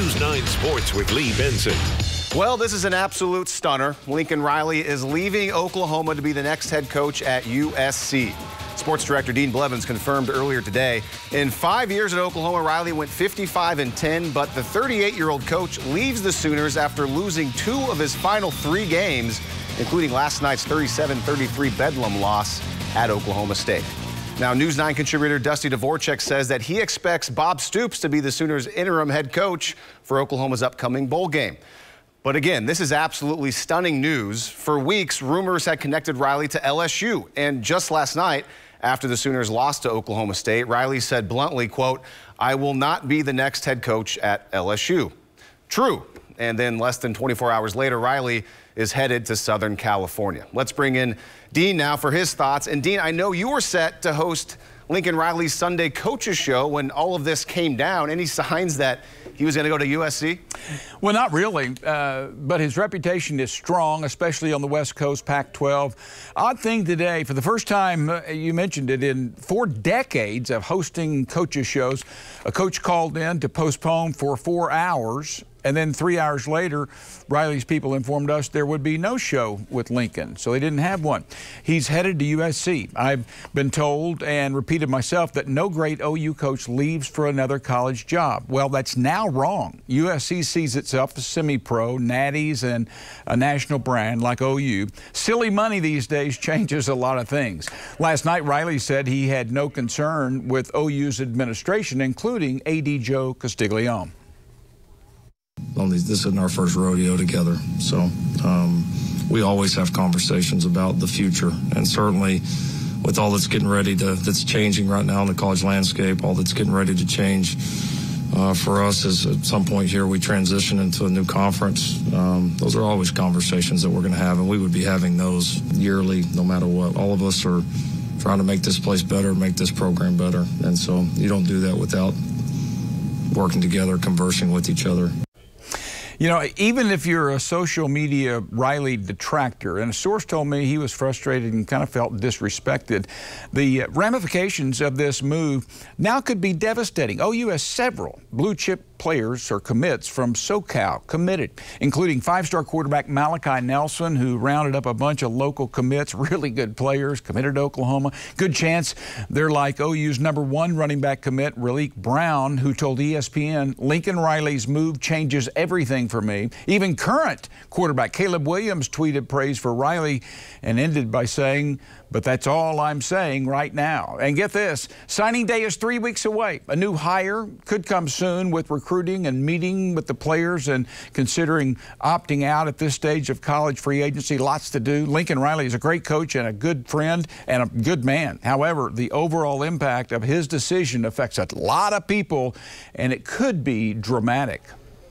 News 9 Sports with Lee Benson. Well, this is an absolute stunner. Lincoln Riley is leaving Oklahoma to be the next head coach at USC. Sports director Dean Blevins confirmed earlier today. In 5 years at Oklahoma, Riley went 55-10, but the 38-year-old coach leaves the Sooners after losing 2 of his final 3 games, including last night's 37-33 Bedlam loss at Oklahoma State. Now, News 9 contributor Dusty Dvorak says that he expects Bob Stoops to be the Sooners' interim head coach for Oklahoma's upcoming bowl game. But again, this is absolutely stunning news. For weeks, rumors had connected Riley to LSU. And just last night, after the Sooners lost to Oklahoma State, Riley said bluntly, quote, "I will not be the next head coach at LSU." True. And then less than 24 hours later, Riley is headed to Southern California. Let's bring in Dean now for his thoughts. And Dean, I know you were set to host Lincoln Riley's Sunday Coaches Show when all of this came down. Any signs that he was going to go to USC? Well, not really, but his reputation is strong, especially on the West Coast, Pac-12. Odd thing today, for the first time, you mentioned it, in 4 decades of hosting coaches shows, a coach called in to postpone for 4 hours. And then 3 hours later, Riley's people informed us there would be no show with Lincoln, so they didn't have one. He's headed to USC. I've been told and repeated myself that no great OU coach leaves for another college job. Well, that's now wrong. USC sees itself as semi-pro, natties, and a national brand like OU. Silly money these days changes a lot of things. Last night, Riley said he had no concern with OU's administration, including AD Joe Castiglione. This isn't our first rodeo together, so we always have conversations about the future, and certainly with all that's getting ready that's changing right now in the college landscape, all that's getting ready to change for us is at some point here we transition into a new conference. Those are always conversations that we're going to have, and we would be having those yearly no matter what. All of us are trying to make this place better, make this program better, and so you don't do that without working together, conversing with each other. You know, even if you're a social media Riley detractor, and a source told me he was frustrated and kind of felt disrespected, the ramifications of this move now could be devastating. OU has several blue-chip players or commits from SoCal committed, including 5-star quarterback Malachi Nelson, who rounded up a bunch of local commits, really good players, committed to Oklahoma. Good chance they're like OU's #1 running back commit, Raleek Brown, who told ESPN, "Lincoln Riley's move changes everything for me." Even current quarterback Caleb Williams tweeted praise for Riley and ended by saying, "But that's all I'm saying right now." And get this, signing day is 3 weeks away. A new hire could come soon with recruiting and meeting with the players and considering opting out at this stage of college free agency. Lots to do. Lincoln Riley is a great coach and a good friend and a good man. However, the overall impact of his decision affects a lot of people, and it could be dramatic.